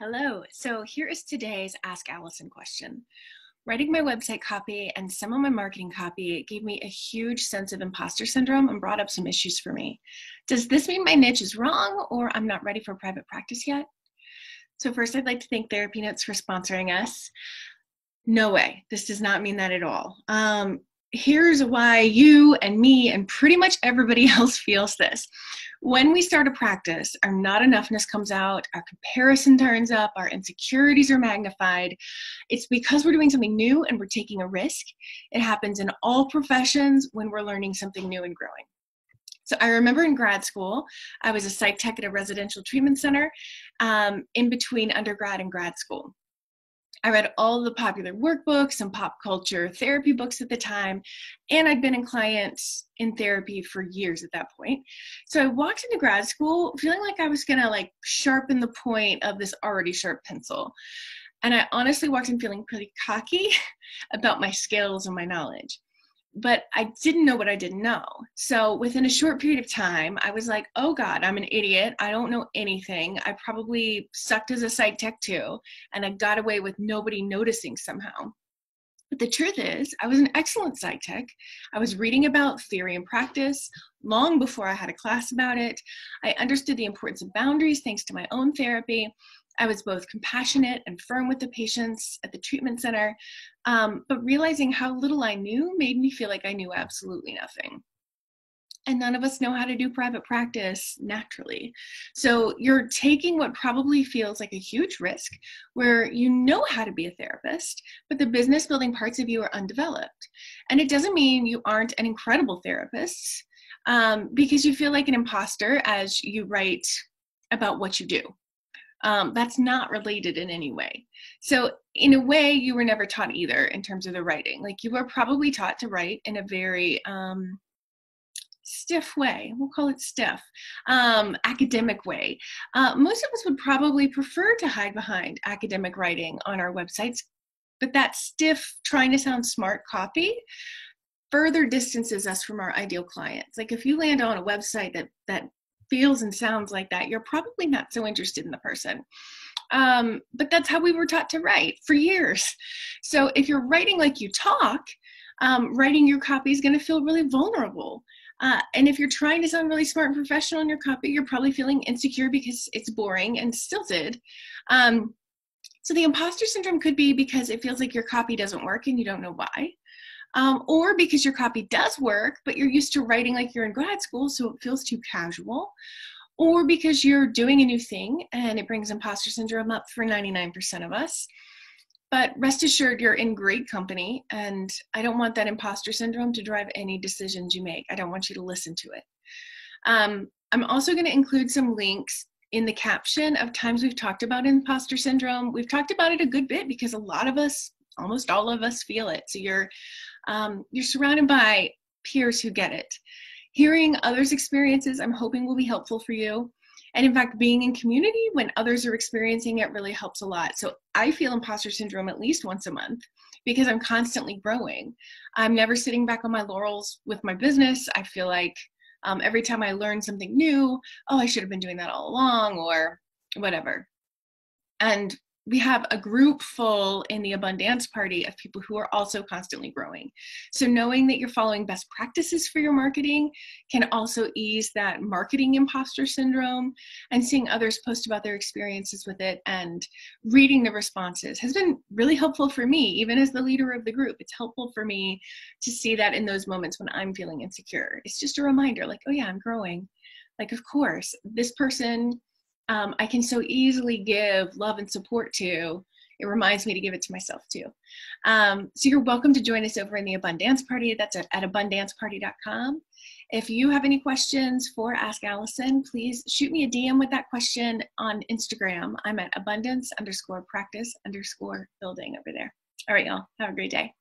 Hello. So here is today's Ask Allison question. Writing my website copy and some of my marketing copy gave me a huge sense of imposter syndrome and brought up some issues for me. Does this mean my niche is wrong or I'm not ready for private practice yet? So first, I'd like to thank TherapyNotes for sponsoring us. No way. This does not mean that at all. Here's why you and me and pretty much everybody else feels this. When we start a practice, our not enoughness comes out, our comparison turns up, our insecurities are magnified. It's because we're doing something new and we're taking a risk. It happens in all professions when we're learning something new and growing. So I remember in grad school, I was a psych tech at a residential treatment center in between undergrad and grad school. I read all the popular workbooks and pop culture therapy books at the time, and I'd been in clients in therapy for years at that point. So I walked into grad school feeling like I was gonna sharpen the point of this already sharp pencil. And I honestly walked in feeling pretty cocky about my skills and my knowledge. But I didn't know what I didn't know. So within a short period of time, I was like, oh God, I'm an idiot. I don't know anything. I probably sucked as a psych tech too. And I got away with nobody noticing somehow. But the truth is, I was an excellent psych tech. I was reading about theory and practice long before I had a class about it. I understood the importance of boundaries thanks to my own therapy. I was both compassionate and firm with the patients at the treatment center, but realizing how little I knew made me feel like I knew absolutely nothing. And none of us know how to do private practice naturally. So you're taking what probably feels like a huge risk where you know how to be a therapist, but the business building parts of you are undeveloped. And it doesn't mean you aren't an incredible therapist because you feel like an imposter as you write about what you do. That's not related in any way. So in a way, you were never taught either in terms of the writing. Like you were probably taught to write in a very stiff way. We'll call it stiff, academic way. Most of us would probably prefer to hide behind academic writing on our websites, but that stiff, trying to sound smart copy further distances us from our ideal clients. Like if you land on a website that feels and sounds like that, you're probably not so interested in the person. But that's how we were taught to write for years. So if you're writing like you talk, writing your copy is going to feel really vulnerable. And if you're trying to sound really smart and professional in your copy, you're probably feeling insecure because it's boring and stilted. So the imposter syndrome could be because it feels like your copy doesn't work and you don't know why. Or because your copy does work, but you're used to writing like you're in grad school, so it feels too casual. Or because you're doing a new thing and it brings imposter syndrome up for 99% of us. But rest assured, you're in great company, and I don't want that imposter syndrome to drive any decisions you make. I don't want you to listen to it. I'm also going to include some links in the caption of times we've talked about imposter syndrome. We've talked about it a good bit because a lot of us, almost all of us, feel it. So you're surrounded by peers who get it. Hearing others' experiences, I'm hoping, will be helpful for you. And in fact, being in community when others are experiencing it really helps a lot. So I feel imposter syndrome at least once a month because I'm constantly growing. I'm never sitting back on my laurels with my business. I feel like every time I learn something new, oh, I should have been doing that all along or whatever. And we have a group full in the Abundance Party of people who are also constantly growing. So knowing that you're following best practices for your marketing can also ease that marketing imposter syndrome, and seeing others post about their experiences with it and reading the responses has been really helpful for me, even as the leader of the group. It's helpful for me to see that in those moments when I'm feeling insecure. It's just a reminder, like, oh yeah, I'm growing. Like, of course, this person I can so easily give love and support to. It reminds me to give it to myself too. So you're welcome to join us over in the Abundance Party. That's at abundanceparty.com. If you have any questions for Ask Allison, please shoot me a DM with that question on Instagram. I'm at abundance_practice_building over there. All right, y'all. Have a great day.